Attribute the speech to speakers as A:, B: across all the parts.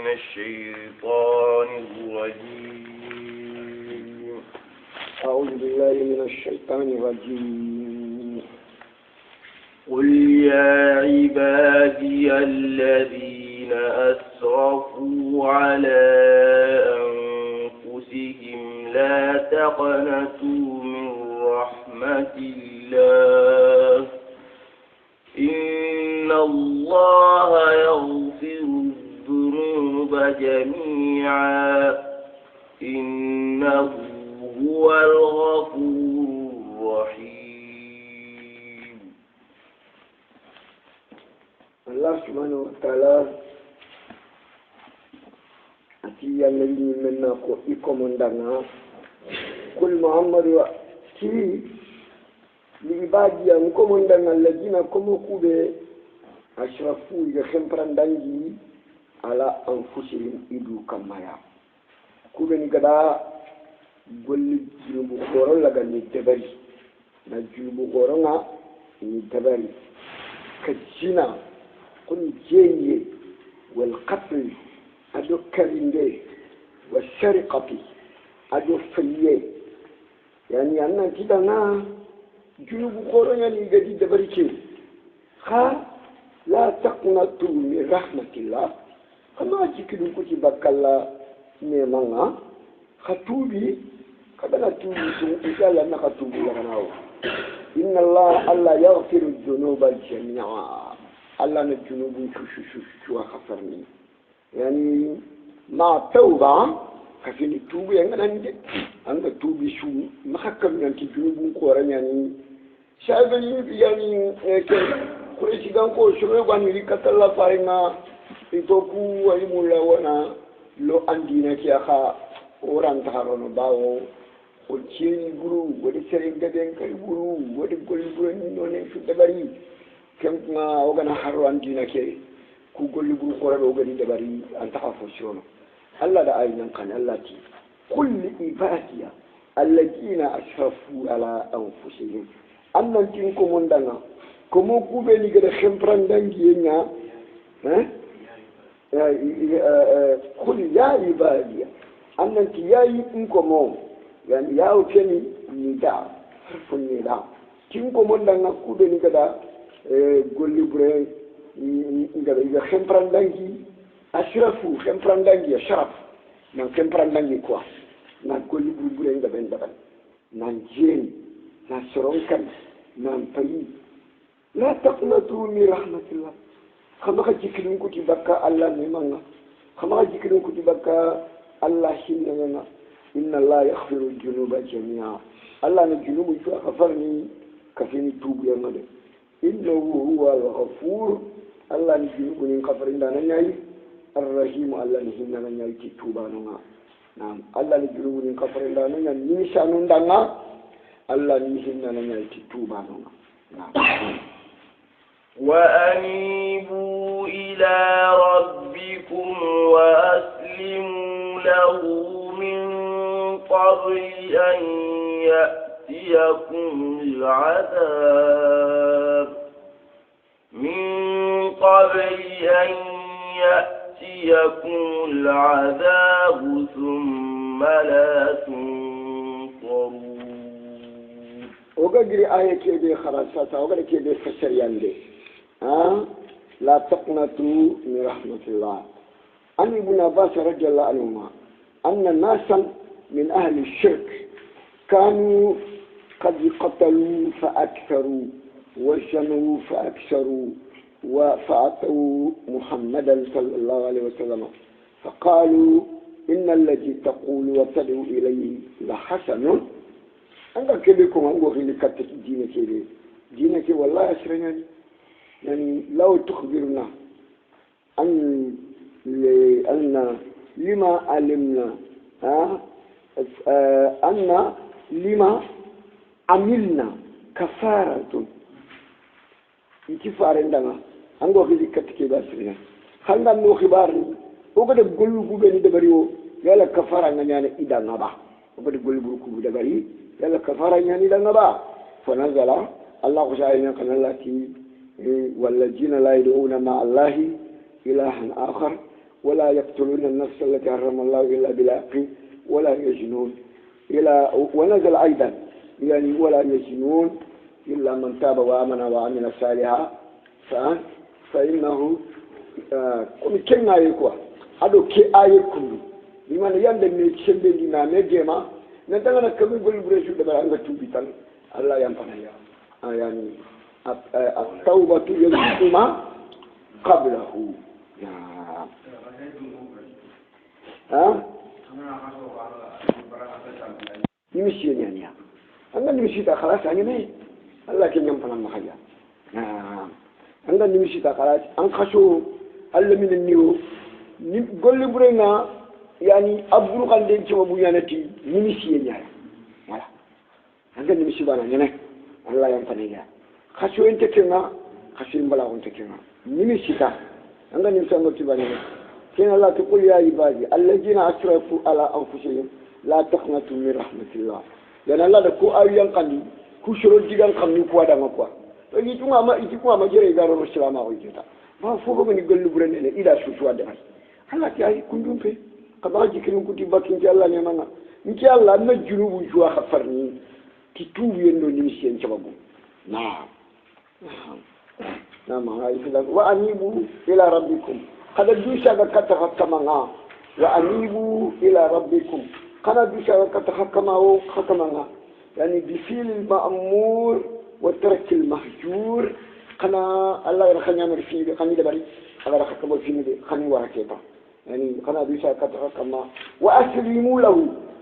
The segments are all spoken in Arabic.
A: من الشيطان الرجيم.
B: أعوذ بالله من الشيطان الرجيم.
A: قل يا عبادي الذين أسرفوا على أنفسهم لا تقنطوا من رحمة الله إن الله يغفر الذنوب جميعا إنه هو الغفور الرحيم.
B: الله سبحانه وتعالى أتي الذي منا قوئكم عندنا كل محمد كي لعبادي أنكم عندنا الذين كم كوبي أشرفوا يخمرن دانجي على أنفسهم إدو كمايا كوبي نكدا قل جنوب قرن لغا نتبري نجنوب قرن نتبري كجنا كن جيني والقتل أدو كريني والسرقة أدو فيه يعني أنا كده نا جنوب قرن يعني قد دبريكي خا لا تقنطوا من رحمة الله كما تكدو كتبك الله نيمانا خطوبي كبنا توبي إن شاء الله نخطوبي لغناو إن الله يغفر الذنوب جميعا الله الذنوب شو خسرني يعني مع التوبة خفيني توبي عند توبي شو ما خكم أنت جنوب قرن يعني شايفني يعني كل شيء كان كل شيء كان يريكت الله فارنا يتوكو ويمولا وانا لو عندنا كيا orang taharono bawo o chiri guru wodi serenge den kali guru wodi golli guru ni non en fudde bari kem ma ogana harro andina ke ku golli guru ko rabe ogani de bari an taxafo shono alla da aynan kan alla ti kulli ibadiya alladina asrafu ala anfusihim annan tin ko mondanga ko mo kube ni gada khemprandangi nya kul ya ibadiya annan ki yayi inko mo yani yawo keni ni da harfun ni da kin ko mon dan ku be ni kada golli bure ngada ga khemprandangi ashrafu khemprandangi sharaf nan khemprandangi quoi na golli bure ngada ben daban nan jeni na soronkan nan tayi la taqnatu min rahmatillah khama ka jikirin ku tibaka Allah ne manga khama ka jikirin ku tibaka الله شيئا إن الله يغفر الذنوب جميعا الله الذنوب غفرني كفيني توب يا مدى إنه هو الغفور الله الذنوب غفر لنا نياي الرحيم الله نهينا نياي توبا نعم الله الذنوب غفر لنا نياي نيشان لنا الله نهينا نياي توبا نعم
A: وأنيبوا إلى ربكم وأسلموا له من قبل أن يأتيكم العذاب ثم لا تنصرون.
B: وقدر آية كده خلاصة وقدر كده فسر يندي لا تقنطوا من رحمة الله. عن ابن عباس رضي الله عنهما أن ناسا من أهل الشرك كانوا قد قتلوا فأكثروا وشنوا فأكثروا فأتوا محمدا صلى الله عليه وسلم فقالوا إن الذي تقول وتدعو إليه لحسن أنت كبيركم أنه اللي كتك دينك والله أسرني يعني لو تخبرنا أن لما علمنا أن لما عملنا كفارة كفارة عندنا أنغو خذي كتكي باسرنا خلنا نو خبار وقد قلوا بني دبريو يلا كفارة يعني إذا نبا وقد قلوا بني دبري يلا كفارة يعني إذا نبا فنزل الله تعالى قال التي والذين لا يدعون مع الله إلها آخر ولا يقتلون النفس التي حرم الله إلا بالحق ولا يزنون ونزل أيضا يعني ولا يزنون إلا من تاب وآمن وعمل صالحا فإنه كنا يكوا هذا كي آية كله بمعنى يندم نشبه لنا نجمع نتمنى كم يقول بريشو دبر عند توبيتان الله ينفعنا يعني التوبة يجب ما قبله نمشي يعني أنا نمشي خلاص يعني ما الله كن ينفعنا محيا أنا نمشي خلاص أنخشوا الله من النيو نقول برينا يعني أبرو قال دين شو بيانتي نمشي يعني voilà أنا نمشي بانا يعني الله ينفعنا خشوا أنت كنا خشوا بلا أنت كنا نمشي تا أنا نمشي أنت بانا كنا الله تقول يا عبادي الذين أسرفوا على أنفسهم لا تقنطوا من رحمة الله لأن الله دكوا أيام قليل كشرو جيران كم نقوى دم قوى يجوا ما جري قالوا السلام عليكم ما فوق من يقول لبرنا إلى شو هذا الله كي كندوم في كبار جيكين كتير باكين جالله نيمانا نجى الله نجنوب جوا خفرني كتوب يندو نمشين شبابو نعم هاي فلان وأنيبوا إلى ربكم هذا دوشة كتحكمنا وأنيبوا إلى ربكم هذا دوشة كتحكمنا يعني بفعل المأمور وترك المهجور كنا الله يرحمنا من فيه خني دبري الله يرحمه فيه خني وركيبه يعني كنا دوشة كتحكمنا وأسلموا له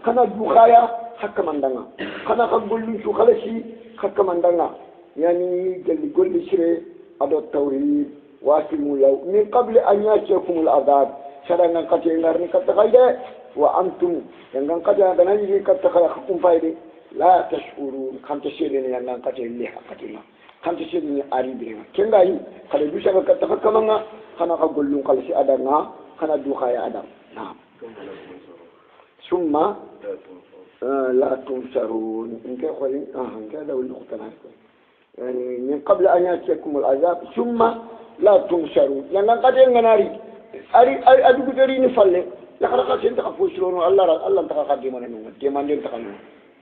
B: كنا بخايا حكما دنا كنا قبل شو خلشي حكما دنا يعني قل شيء هذا التوحيد واسلموا له من قبل أن يأتيكم العذاب شرعنا قتل نارني كتخيله وأنتم يعني قتل نارني كتخيلكم فايدة لا تشعرون كم تشيرين يعني قتل اللي قتلنا كم تشيرين أريبنا كم لا يو خلي دوشة كتخكمنا خنا قبل لون خلص أدانا خنا دوخايا أدام نعم ثم لا تنصرون إنك قولين إنك هذا والنقطة يعني من قبل أن يأتيكم العذاب ثم لا تنصرون لأن قد ينغناري أدوك تريني فلي لقد قد ينتقفوا شلون الله انتقى ديمان نوم ديمان ينتقلون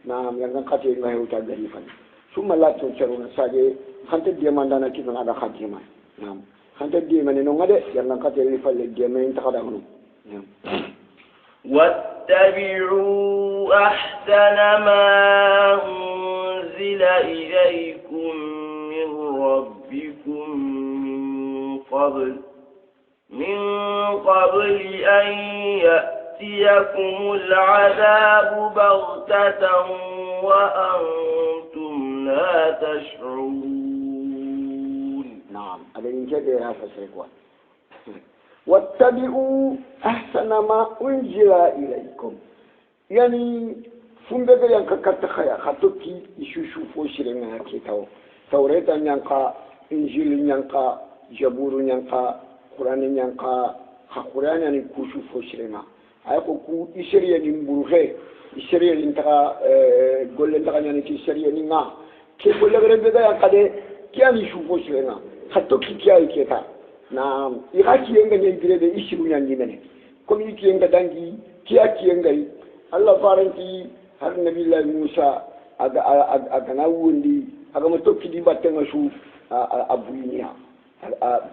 B: نعم يعني قد ينغناري وتعدري فلي ثم لا تنصرون ساجي خانت ديمان دانا كيفن على خد ديمان نعم خانت ديمان نوم هذا يعني قد ينغناري فلي ديمان ينتقى ديمان نعم
A: واتبعوا أحسن ما أنزل إليكم من ربكم من قبل أن يأتيكم العذاب بغتة وأنتم لا تشعرون
B: نعم هذا ينجد يا فسرقوا واتبعوا أحسن ما أنزل إليكم يعني فندق ينكا خيا خطوكي يشوشو فوشرنا كيتاو توراة ينكا إنجيل ينكا جبور ينكا قرآن ينكا قرآن يعني كوشو فوشرنا أيكو كو إسرائيل ينبروه إسرائيل ينتقى قول ينتقى يعني إسرائيل ينكا كي قول لك ربدا ينكا ده كيان يشوف فوشرنا خطوكي كيا كيتا نعم يغاكي ينغا ينجري ده إسرائيل ينجي كم يكي ينغا دانجي كيا ينغي الله فارنتي har nabi Allah Musa aga na wundi aga matoki di batanga su abunya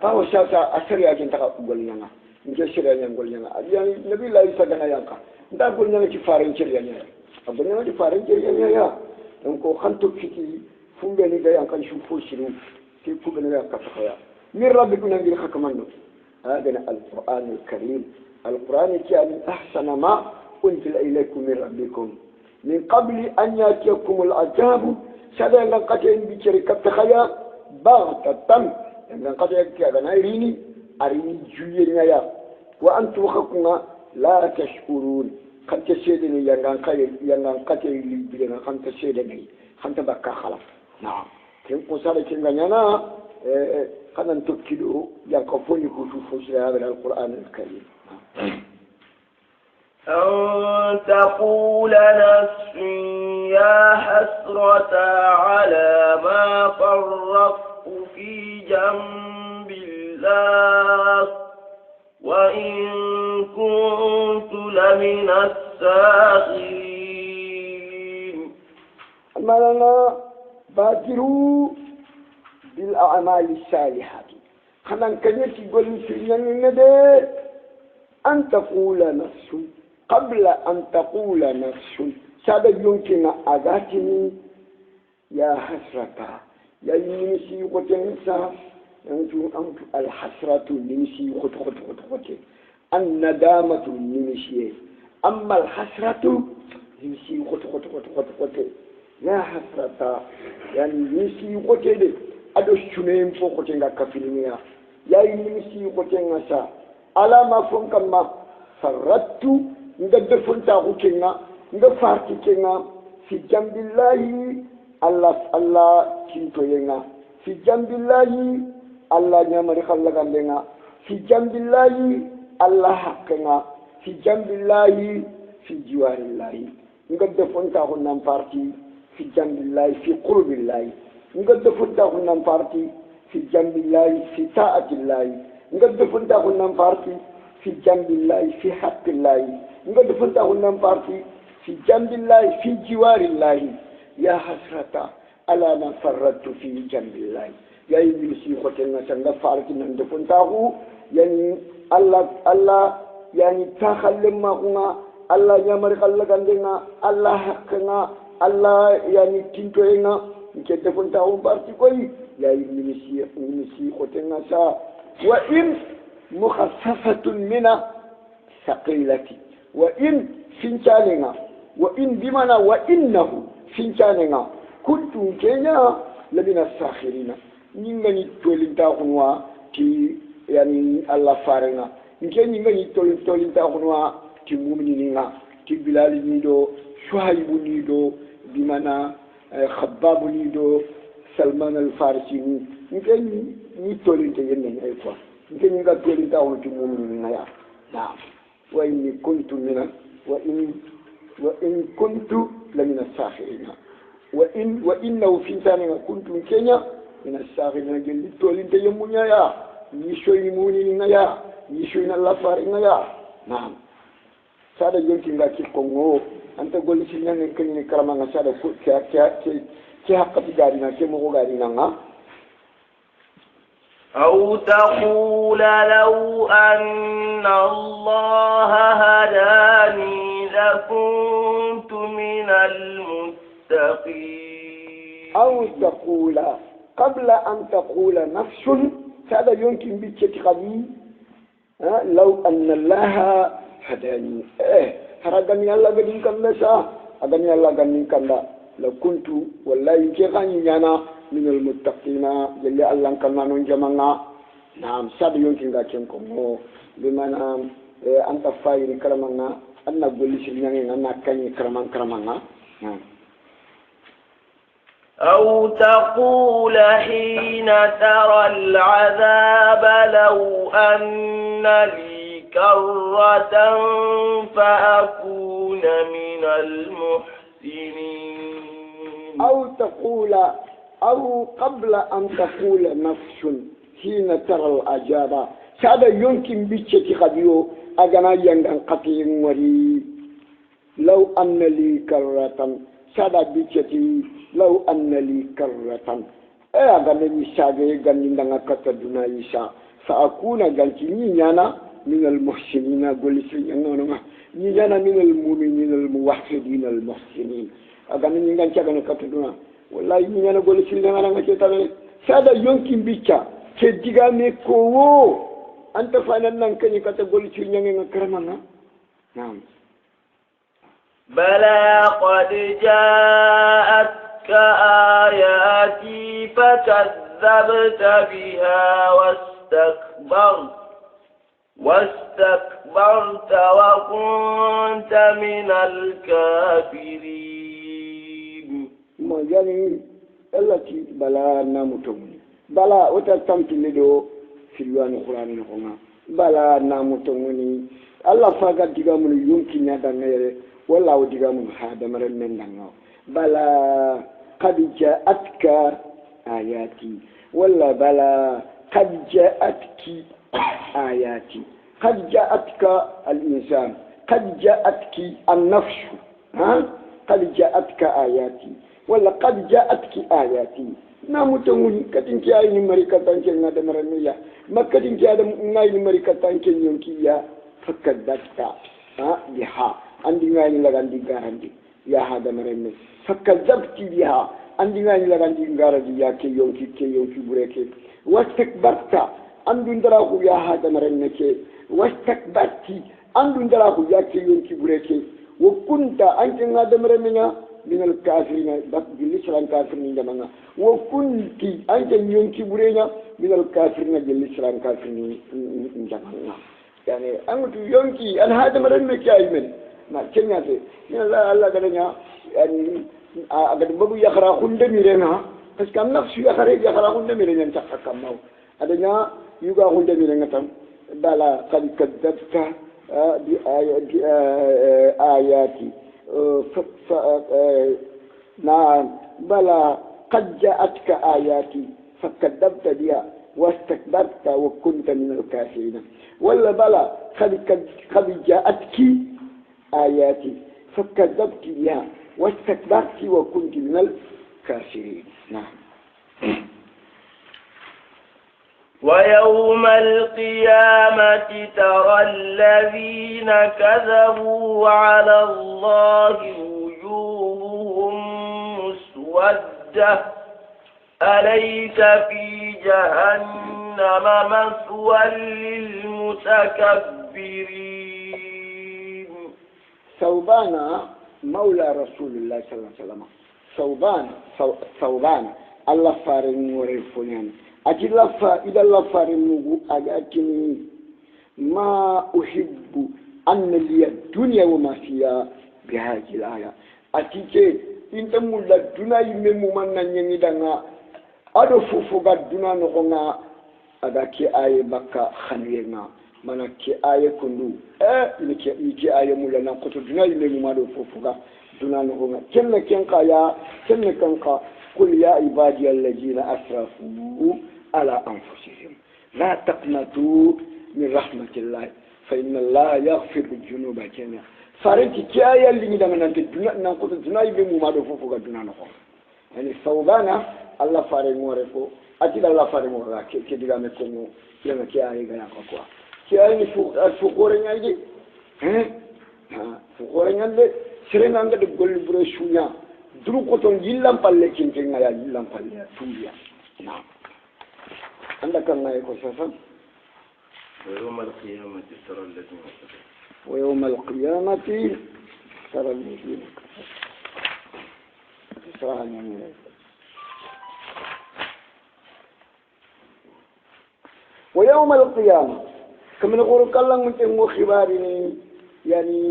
B: pa wa sasa asari ya kinta golnyanga nge shirya nyanga golnyanga yani nabi Allah Isa gana yanka nda golnyanga ci faran kirya nya abanya di faran kirya nya ya don ko khanto kiti fumbe ni ga yanka su fo shiru ki fumbe ni ga ka khaya min rabbikum nabi khakamanno هذا القرآن الكريم القرآن كان أحسن ما أنزل إليكم من ربكم من قبل أن يأتيكم العذاب سألا أن قتل بشركة خيا بغتة أن قتل كذا أريني جوينيا وأنتم خكنا لا تشكرون خن تشهدني ينغان قتل اللي بينا خن تشهدني خن تبكى خلاص نعم كم قصار كم غنينا خن نتكلوا ينقفوني كشوف هذا القرآن الكريم
A: أن تقول نفس يا حسرة على ما فرطت في جنب الله وإن كنت لمن الساخرين
B: أمالنا بادروا بالأعمال الصالحة خلنا كنيتي قولي سيرين أن تقول نفس قبل أن تقول نفس سادة يمكن أغاتني يا حسرة يا يمسي وتنسى أنتو الحسرة نمشي خط الندامة نمشي أما الحسرة نمشي خط يا حسرة يعني نمشي خط أدو شنين فوق تنغا كفيلميا يا نمشي خط نسا على ما فهم كما فرطت نقد فنتا خطنا نقد فارتكنا في جنب الله الله كنتو ينا في جنب الله Allah nyamari khallagandenga fi jambillahi Allah haqqenga fi jambillahi fi jiwarillahi ngadde fonta hunnam parti fi jambillahi fi qurbillahi ngadde fonta hunnam parti fi jambillahi fi ta'atillahi ngadde fonta hunnam parti fi jambillahi fi haqqillahi ngadde fonta hunnam parti fi jambillahi fi jiwarillahi ya hasrata ala ma farradtu fi jambillahi ya ibilisi khotenga sanga farki nan defon taxu yani allah yani taxallem ma kunga allah nyamari khallagandenga allah haqqenga allah yani tintoyenga nke defon taxu parti koy ya ibilisi khotenga sa wa in mukhaffafatun mina thaqilati wa in finchalenga wa in bimana wa innahu finchalenga kuntu kenya labina sakhirina nyingani tolinta kunwa ti yani Allah farenga nyingani tolinta kunwa ti mu'mininga ti bilal ni do shuayb ni do bimana khabbab ni do salman al farisi ni tolinta yenne ay fa nyingani ga tolinta kunwa ti mu'mininga ya na wa inni kuntu mina wa in kuntu lamina sakhirina wa innahu fi tanina kuntu kenya من الساغين جل تولين تيمون يا يشوي مونين يا يشوي نلافار يا نعم سادة يمكن لا كيكونغو أنت قول سيدنا نكني نكرمان سادة كي حق تجارينا كي مغو غارينا
A: أو تقول لو أن الله هداني لكنت من المتقين
B: أو تقول قبل أن تقول نفس هذا يمكن بالتقديم لو أن الله هداني هرغني الله غني كندا أغني الله غني كندا لو كنت والله كغني أنا من المتقين جل الله كنا نجمعنا نعم هذا يمكن غاكمكم بمعنى أنت فاير كرمنا أن نقول شيئا أن كني كرمنا نعم
A: أو تقول حين ترى العذاب لو أن لي كرة فأكون من المحسنين
B: أو تقول أو قبل أن تقول نفس حين ترى العذاب هذا يمكن بيتشتي خديو أجنا ينغن قتيل وري لو أن لي كرة هذا بيتشتي لو أن لي كرة أغنى يساقي غنى لنا كتدنا يسا فأكون غنتني يانا من المحسنين قل سيئنا يانا من المؤمنين الموحدين المحسنين أغنى يغنى كتدنا والله يانا قل سيئنا لنا كتدنا هذا يمكن بيكا كدقا ميكو أنت فعلا كني كتقول سيئنا كرمنا نعم
A: بلى قد جاءتك آياتي فكذبت بها واستكبرت وكنت من الكافرين
B: ما يعني التي بلا نامتم بلا وتتمتم له في القرآن هنا بلا نامتمني الله فقط دعامون يمكن يدعنا ولا ودعامون هذا مرة من دعنا بلا قد جاءتك آياتي ولا بلا قد جاءتك آياتي قد جاءتك الإنسان قد جاءتك النفس قد جاءتك آياتي ولا قد جاءتك آياتي نامتوني كتنك أي مريكا تانك نادى مرمية ما كتنك أي مريكا تانك ينكيا فكذبت بها عندي غاني لغاندي غاندي يا هذا مرمي فكذبت بها عندي غاني لغاندي غاندي يا كي يونكي بريكي واستكبرت عندي دراكو يا هذا مرمي واستكبرت عندي دراكو يا كي يونكي بريكي وكنت أنت هذا مرمي من الكافرين جلس لان كافرين جمانا وكنت أنت يونكي برينا من الكافرين جلس لان كافرين جمانا يعني أنت يونكي أنا هذا مرمي كايمن ما كنا في الله قالنا يعني أقدر بقول يخرا خند ميرنا بس كم نفس يخرا خند ميرنا نشاف كم ما أدنى يوجا خند ميرنا تام بلا قد كذبت بآياتي نعم بلا قد جاءتك آياتي فكذبت بها واستكبرت وكنت من الكافرين ولا بلا قد جاءتك آياتي فكذبت بها واستكبرت وكنت من الكافرين نعم
A: ويوم القيامة ترى الذين كذبوا على الله وجوههم مسودة أليس في جهنم مثوى للمتكبرين
B: ثوبان مولى رسول الله صلى الله عليه وسلم ثوبان الله فارن ورفونيان أجل لفا إذا لفا رمو أجاكني ما أحب أن لي الدنيا وما فيها بهذه الآية أتيجي إنت مولا الدنيا يممو من نيني دانا أدو فوفوغا الدنيا نغنى أداكي آية بكا خنينا مانا كي آية كنو إنكي آية مولا نقطو الدنيا يممو ما دو فوفوغا الدنيا نغنى كنا كنقا قل يا عبادي الذين أسرفوا على أنفسهم لا تقنطوا من رحمة الله فإن الله يغفر الذنوب جميعا فارنتي كايا اللي ندم أنت نقول الدنيا يبي ما دفوف قدنا نقول يعني ثوبانا الله فارن مورفو أكيد الله فارن مورا كده مكانه لما كايا يجينا كوا كايا فقورين يجي فقورين يجي سرنا عند الجول بريشونا درو كتون يلام بالله كينكنا يا يلام بالله تويا نعم عندك ما يكون سافر
A: ويوم القيامة ترى الذين
B: ويوم القيامة ترى الذين ويوم القيامة كما نقول كلام من تمو خبارني يعني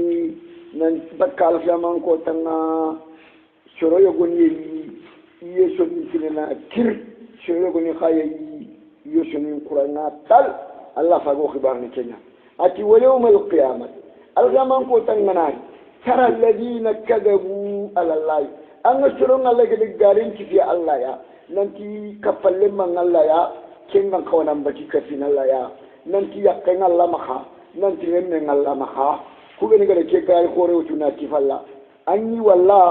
B: نتبكى في أمان كوتنا شرو يقول يسون كنا كير شرو يقول خايي يسون القرآن تل الله فاقو خبارني كنا أتي ويوم القيامة الغمان كوتن مناي ترى الذين كذبوا على الله أنا شرون الله كده قارين في الله يا ننتي كفل من الله يا كنا كونا بتي كفين الله يا ننتي يقين الله مخا ننتي من الله مخا كوبني كده كيكاي خوري وتنا كفلا أني والله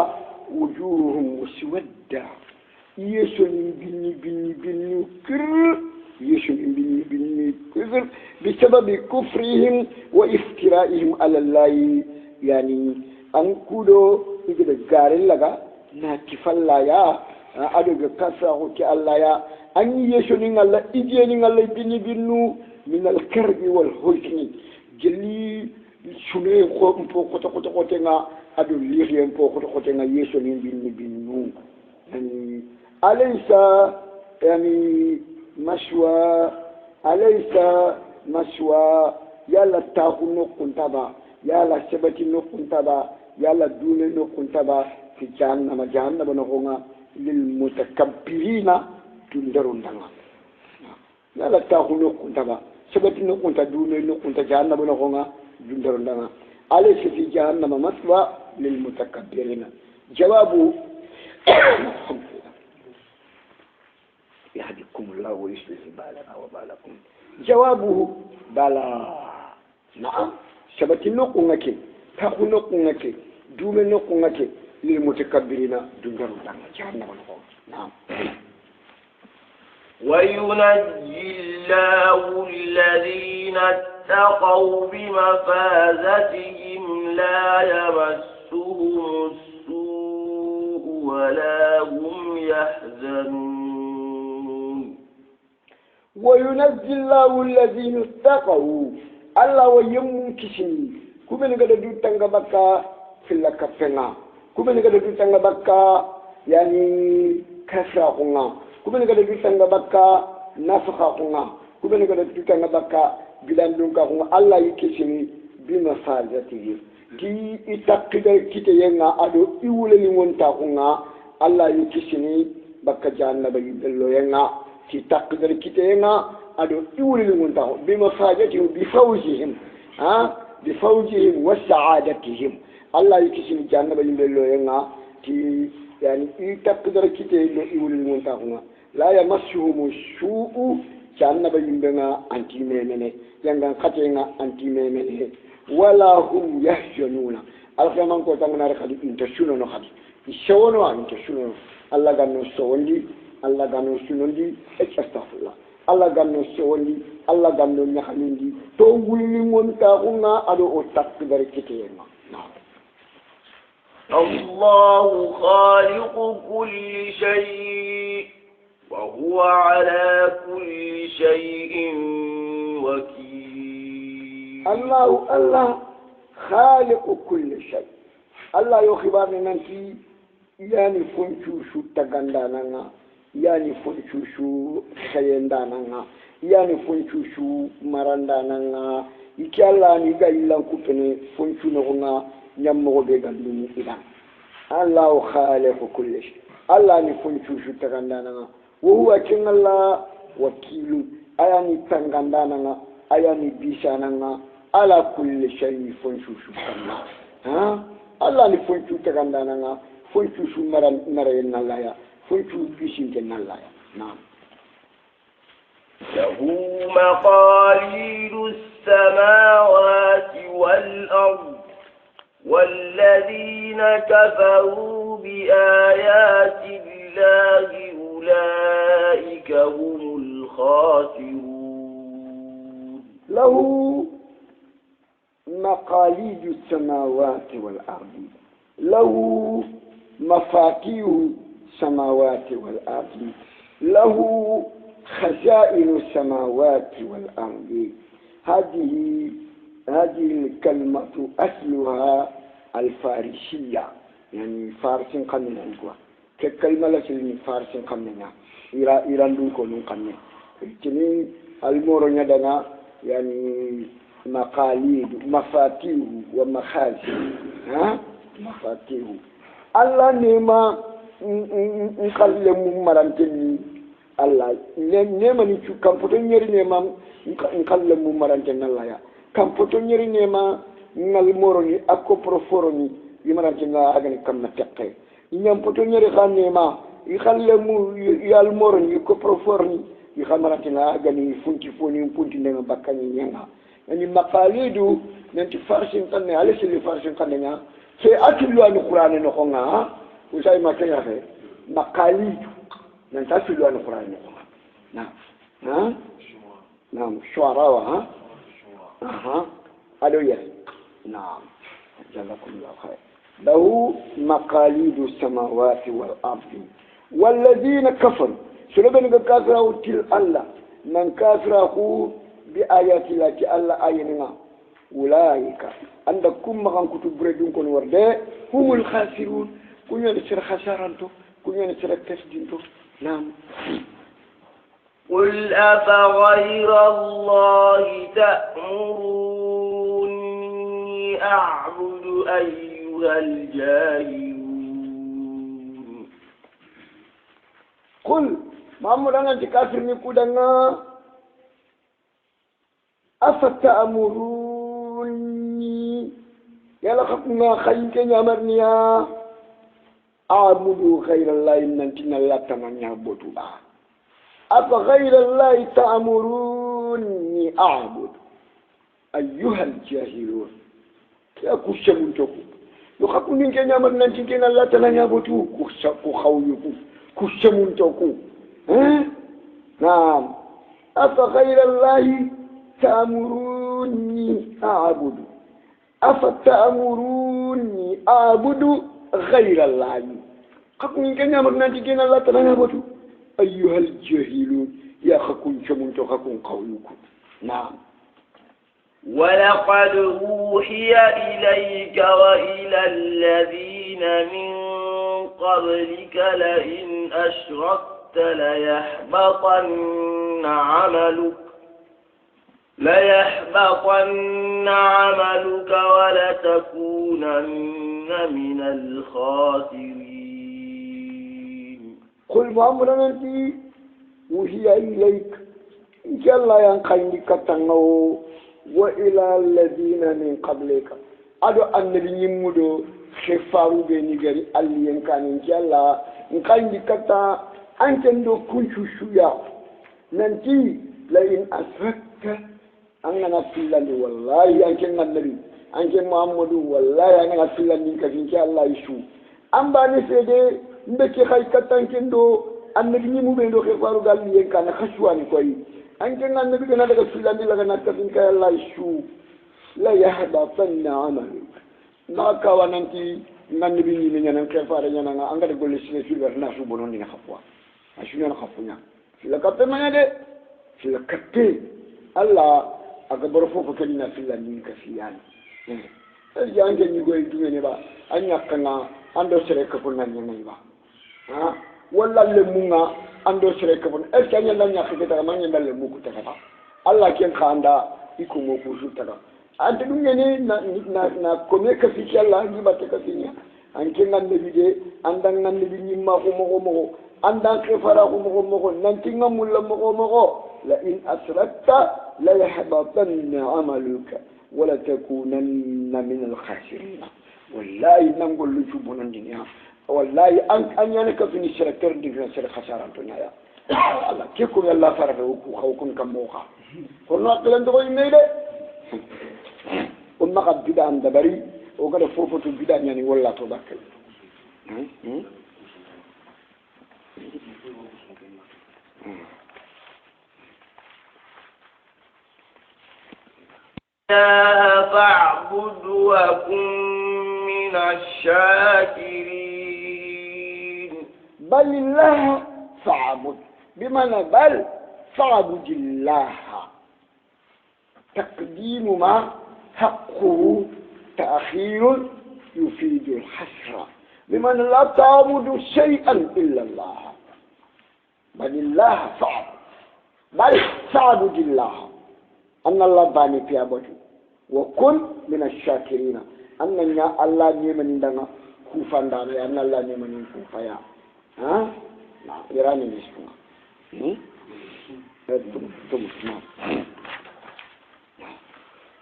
B: وجوههم مسودة يسون بني كر يسون بني كر بسبب كفرهم وافترائهم على الله يعني أنكودو إذا قارن لغا ناتفلا يا أدوك كسره كالله يا أني يسون الله إجيني الله بني من الكرب والحزن جلي سنة قوة adu lirien po ko tenga yeso ni binnu yani alaysa yani mashwa yalla taquno kuntaba yalla sabati no kuntaba yalla dule no kuntaba fi jahannama no honga lil mutakabbirina tundarundanga yalla taquno kuntaba sabati no kunta dule no kunta jahannama no honga tundarundanga alaysa fi jahannama maswa للمتكبرين جوابه يهديكم الله ويصلح بالنا وبالكم جوابه بلى نعم سبت نقونك تأخذ نقونك دوم نقونك للمتكبرين دون جهنم نعم
A: وينجي الله الذين اتقوا بمفازتهم لا يمسهم السوء ولا هم يحزنون
B: وينجي الله الذين اتقوا الله ويمكشني كمن قد دوتنغ بكا في اللكفنا كمن قد دوتنغ بكا يعني كسرقنا كمن قد دوتنغ بكا نفخنا كمن قد دوتنغ بكا bilandunka ko Allah yikisini bima fazatihi ki itakidar kiteyenga ado iwule ni wonta ko nga Allah yikisini bakka jannaba yibello yenga ki takidar kiteyenga ado iwule ni wonta ko bima fazatihi bi fawzihim bi fawzihim wa sa'adatihim Allah yikisini jannaba yibello yenga ki yani itakidar kiteyenga iwule ni wonta ko nga la yamassuhum su'u jannaba yimbenga anti memene yanga khatenga anti memene wala hum yahzanuna alfaman ko tangana khadi intashuno no khadi ishono intashuno alla ganno sondi alla ganno sunondi astaghfirullah alla ganno sondi alla ganno nyahalindi to wulli mon ta kunga ado o takbar kitenga
A: الله خالق كل شيء وهو على كل شيء وكيل
B: الله خالق كل شيء الله يخبرنا ننتي يعني فنشوشو تغندانا يعني فنشوشو خيندانا يعني فنشوشو مرندانا يكالا نيغا يلان كوبني فنشو نغنا نيامو بيغاندو إلان الله خالق كل شيء الله ني فنشوشو تغندانا وهو كن الله وكيل أياني تنغندانا أياني بيشانا على كل شيء فنشوشو كنا الله ني فنشو تغندانا فنشوشو مرين الله يا فنشو بيشين كن الله نعم
A: له مقاليد السماوات والأرض والذين كفروا بآيات الله أولئك هم الخاسرون
B: له مقاليد السماوات والأرض له مفاتيح السماوات والأرض له خزائن السماوات والأرض هذه الكلمة أصلها الفارسية يعني فارس قمنا كلمة لسلم فارس قمنا إيران دون قمنا الجميع المورو ندنا يعني مقاليد مفاتيح ومخازن مفاتيح الله نما نخلي مرانتني الله نما نشوف كم فتنيري نما نخلي مرانتني الله يا كم فتنيري نما نالمورني أكو بروفورني يمرانتني أغني كم نتقي إنهم فتنيري خان نما يخلي يالمورني أكو بروفورني يخمرانتني أغني فنتي نما بكاني نما يعني مقاليدو ننتي فارسين قلنا على سلي فارسين قلنا في أكلوا عن القرآن نخونا وزي ما كان يخي مقاليدو ننتي أكلوا عن القرآن نخونا نعم نعم شعراء ألوية نعم جزاكم الله خير له مقاليد السماوات والأرض والذين كفروا سلبنا كافروا تل الله من كافره بآيات الله الله آياتنا أولئك عندكم مغان كتب بردون كون ورده هم الخاسرون كن ينسر خسارانتو كن ينسر تسدينتو نعم
A: قل أفغير الله تأمروني أعبد أيها الجاهلون
B: قل محمد أنا تكافر نكودنا أفتأمروني يلا خطنا خيك يامرنيا أعبد غير الله إننا لا تمنى بطوبة أفغير الله تأمروني أعبد أيها الجاهلون يا كشمون تكو يخاكم من كنا مرنا تكنا لا تلنا بتو كخاويكو كشمون تكو نعم أفغير الله تأمروني أعبد أفتأمروني أعبد غير الله خاكم من كنا مرنا تكنا لا تلنا بتو أيها الجاهلون يا خاكم شمون تكو قولكو نعم
A: ولقد أوحي إليك وإلى الذين من قبلك لئن أشركت ليحبطن عملك ولتكونن من الخاسرين
B: قل محمد أنت وحي إليك إن شاء الله ينقيني كتنو وإلى الذين من قبلك أدو النبي يمدو خفارو بنيغري اللي كان إن شاء الله نقيني كتا أنت ندو كنشو شويا ننتي لئن أشركت أنا في الله والله أنت النبي أنت محمد والله أنا في الله منك إن شاء الله يشو أم باني سيدي mbeki khay katankendo annabi ni mu be do xefaru gal ni kan khashwani koy anke nan nabi gana daga filandi laga nakafin kay allah shu la yahda fanna amalu ma ka wananti nan nabi ni me nyanan xefara nyanan anga de golle sine silver na su bonon ni khafwa ashu nyana khafunya fila kappe manade fila kappe allah aga boro fofo kelina filandi kafiyani jange ni goy dumene ba anya kana ando sere kapon nan ni ba walla le munga ando sere kapon e kanya la nya khita ma nya le muku ta ba allah ken khanda iko mo ku su ta ante dum ne na kome ka fi Allah ni ba ta ka finya an ken nan ne bide andan nan ne bi ni ma ko mo andan ke fara ko mo nan tinga mulla mo la in asrakta la yahbatanna amaluka wala takunanna min al-khasirin wallahi nangol lu ci bonon dinya wallahi an yana ka fini shirkar dinya shirk khasaran to nya Allah ke ko yalla fara ko khawkun kam mo kha ko no aklan do yime de umma qad bidan dabari o gada fofoto bidan yani walla to bakkal
A: فاعبد وكن من الشاكرين
B: بل الله فاعبد بمعنى بل فاعبد الله تقديم ما حقه تأخير يفيد الحسرة بمعنى لا تعبد شيئا إلا الله بل الله فاعبد بل فاعبد الله أن الله باني في أبوه وكن من الشاكرين أن الله نيمن دنا كوفان دانا أن الله نيمن كوفايا ها لا يراني نسمع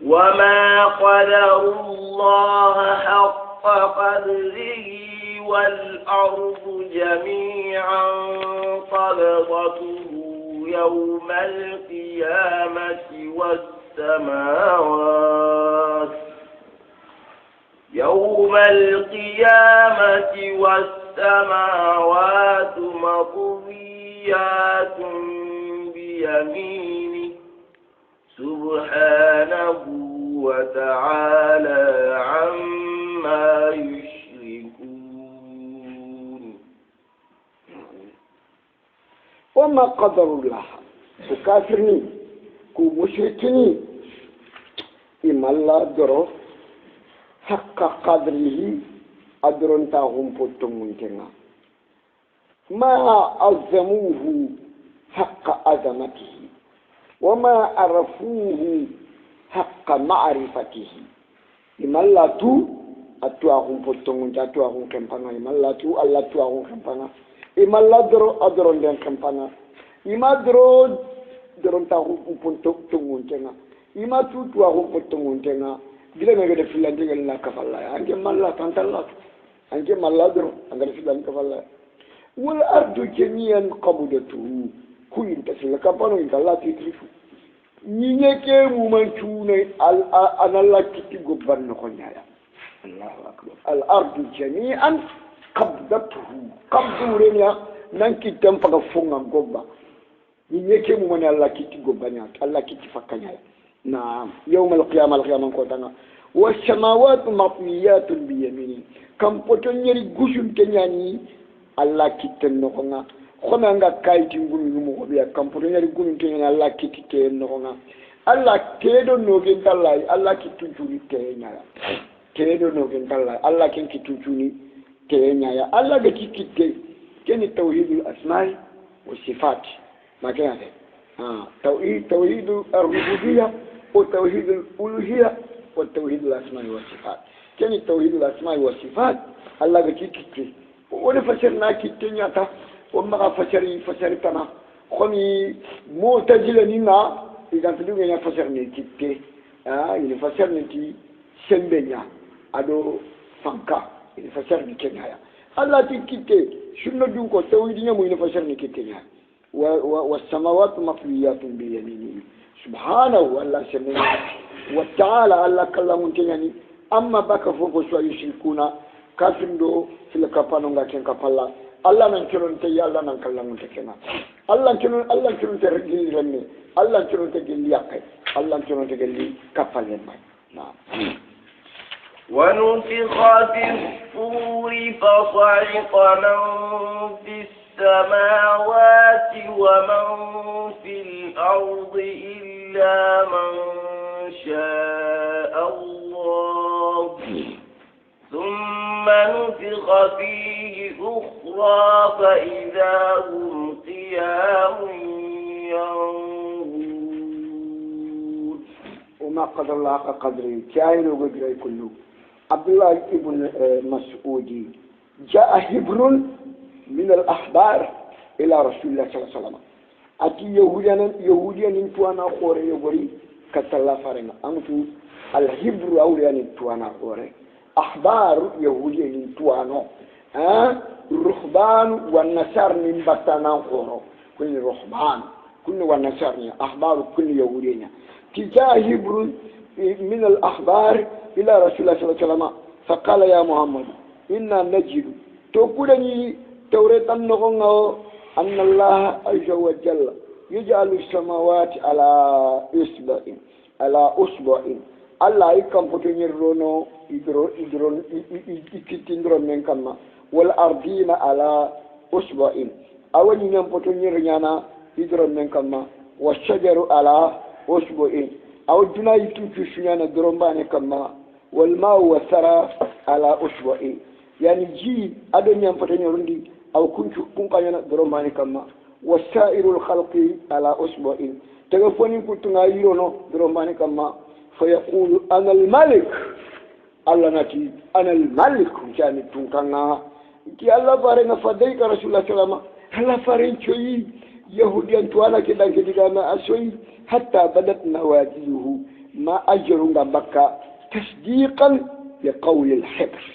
A: وما قدر الله حق قدره والأرض جميعا قبضته يوم القيامة والسماوات مطويات بيمينه سبحانه وتعالى عما يشركون
B: وما قدر الله كافرني كو مشركني إما الله درو حق قدره أدرون تاهم فتمونتنا ما عظموه حق عظمته وما عرفوه حق معرفته إما الله تو أتواهم فتمونتا أتواهم كمبانا إما الله تو الله تواهم كمبانا إما الله درو أدرون دين كمبانا إما درو درون تاهم فتمونتنا إما تو تواهم فتمونتنا bila nga def filan digal na kafalla anke malla tantalla anke malla dro anga filan kafalla wal ardu jami'an qabdatu kuyin tasila kapano inta la titrifu نيكي ممنشون أنا لا كتب بنخنيا الله أكبر الأرض جميعا قبضته قبضه لنا ننكي تنفق فونا قبضة نيكي ممن الله كتب بنيا الله كتب فكنيا نعم يوم القيامة قوتنا والسماوات مطويات بيمينه كم بتنيري غشم كنياني الله كتب نخنا خنا عند كايتي نقول نمو كم بتنيري غشم كنياني الله كتب نخنا الله كيدو نوجين تلاي الله كتب جوري كنيا كيدو نوجين تلاي الله كن كتب جوري كنيا الله كتب كني توحيد الأسماء والصفات ما كان توحيد الربوبية وتوحيد الألوهية والتوحيد الأسماء والصفات كان توحيد الأسماء والصفات الله كتير ولا فسرنا كتير تا وما فسرتنا خني معتزلنا إذا تدوين فسرنا كتير إذا فسرنا كي سنبنيا أدو فانكا إذا فسرنا كنايا الله كتير شنو دونكو توحيدنا مو إذا فسرنا كتير والسماوات مطويات بيمينه سبحانه الله سمعنا وتعالى الله كلام كنياني أما بك فوق شو يشركون كافندو في الكفانونغا كن كفالا الله نكرون تي الله نكلام تكنا الله نكرون ترجل رمي الله نكرون تجلي ياكي الله نكرون تجلي كفالين نعم
A: ونفخ في الصور فصعق من في السماوات ومن في الأرض إلا من شاء الله ثم نفخ فيه أخرى فإذا هم قيام ينظرون
B: وما قدر الله قدره كائن وقدره كله عبد الله ابن مسعود جاء هبر من الأحبار إلى رسول الله صلى الله عليه وسلم أتي يهوديا نتوانا خوري يقولي كتلا فارنا أنتو الهبر أوليا نتوانا خوري أحبار يهوديا نتوانا الرهبان والنصار نبتانا خورو كل رهبان كل والنصار أحبار كل يهوديا تجاه هبر من الأحبار إلى رسول الله صلى الله عليه وسلم فقال يا محمد إنا نجد تقولني توراة النغنغ أن الله عز وجل يجعل السماوات على أصبع الله يكم فتنيرونو يدرون يكتندرون من كما والأرضين على أصبع أولي يم فتنيرنا يدرون من كما والشجر على أصبع أو جنا يتوشيانا درمبان كما والماء والثرى على أصبع يعني جي أدنى يم فتنيرون أو كنت كنا درمبان كما وسائر الخلق على أصبع تغفوني كنت نايرونو درمبان كما فيقول أنا الملك الله نتي أنا الملك جاني تونكنا كي الله فارنا فديك رسول الله صلى الله عليه وسلم الله فارن شوي يهوديان توانا كده كده ما أسوي حتى بدت نواديه ما أجرون بكا تصديقا لقول الحبر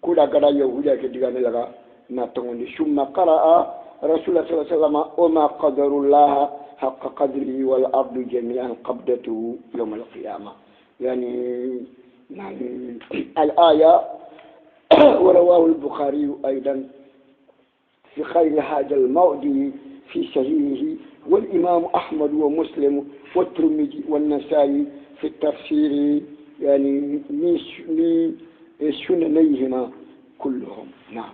B: كودا كدا يهوديا كده لغا ناتوني ثم قرأ رسول الله صلى الله عليه وسلم وما قدر الله حق قدره والأرض جميعا قبضته يوم القيامة يعني الآية ورواه البخاري أيضا في خير هذا الموضع في صحيحه والإمام أحمد ومسلم والترمذي والنسائي في التفسير يعني من سننيهما كلهم نعم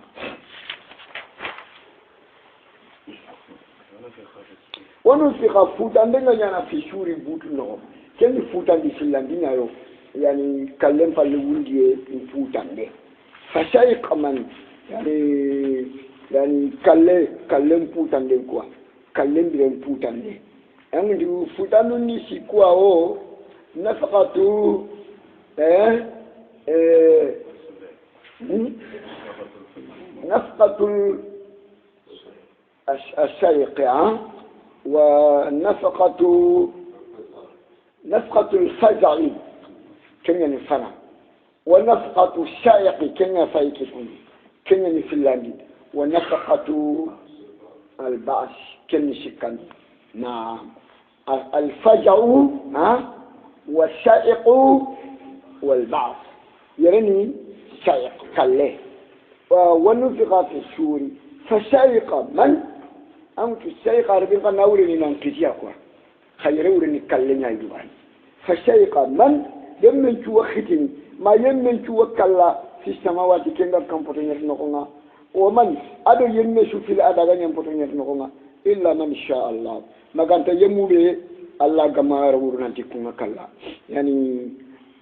B: ونفخ فوتان دنا يانا في سوري بوت نو كن فوتان دي سلاندينا يو يعني كلم فالولدي فوتان دي فشايق من يعني كلم فوتان دي كوا كلم بين فوتان دي عندي فوتان ني سي كوا او نفقتو نفقة الشيق ونفقة الفزع كن الفرع ونفقة الشيق كن فايككم كن فنلاندي ونفقة البعث كن شكن نعم الفجع والشائق والبعث يعني شائق كله ونفخ في السور فشائق من أنت الشائق عربين قلنا أولي ننكتيا كوا خيروا لني كلنا يدوان فشائق من يمن شو ختم ما يمن شو كلا في السماوات كنا كم بتنير نقونا ومن أدو يمن شو في الأدغان يم بتنير نقونا إلا من شاء الله ما كانت يمولي الله كما رورنا تكونا كلا يعني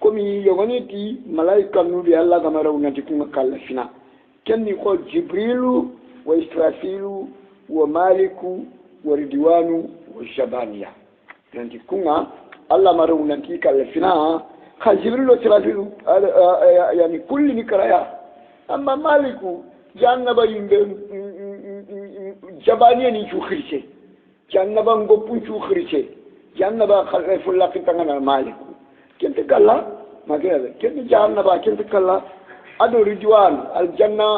B: كمي يغنيتي ملايكة نودي الله كما رورنا تكونا كلا فينا كن يقول جبريل وإسرافيل ومالك وردوان وشبانية يعني تكونا الله ما رورنا تكونا فينا خجبريل وإسرافيل يعني كل نكرايا أما مالك جانبا جبانية نشو خريشة جانبا نقوبون شو خريشة جانبا خلف الله كنتنا مالك كنت كلا ما كذا كنت جانبا كنت كلا أدو رجوان الجنة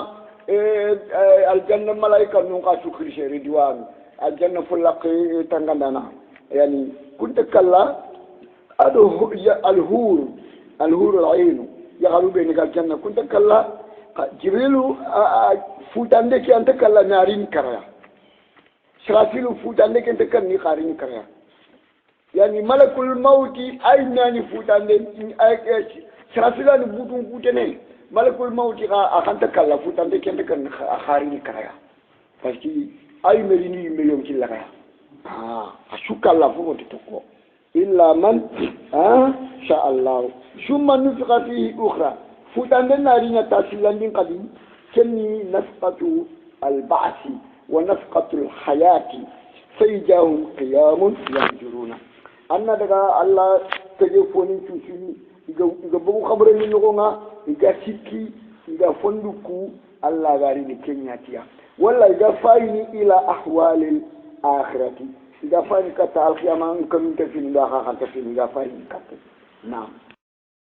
B: ملاك نوقا شو خريشة رجوان الجنة فلا كنتنا يعني كنت كلا أدو الهور العين يغلو بينك الجنة كنت كلا جبريل فوتاندك أنت كلا نارين كريا سرافيل فوتاندك أنت كلا نارين كريا يعني ملك الموت أي ناني فوتاندك سرافيل أنا بودون بودني ملك الموت أنت كلا فوتاندك أنت كلا نارين كريا فكي أي مليني مليون كلا كريا أشوك الله فوق تتوقع إلا من شاء الله ثم نفخ فيه أخرى فوتان نارين تاسلين قديم كني نفقة البعث ونفقة الحياة فيجاهم قيام ينظرون أنا دعا الله تجفوني تشوفني إذا بقول خبرني نقولنا إذا سكي إذا فندقو الله غاري لكنياتيا ولا إذا فايني إلى أحوال الآخرة إذا فايني كتالخيا ما نكمل تفين إذا خاطر تفين إذا فايني كتال نعم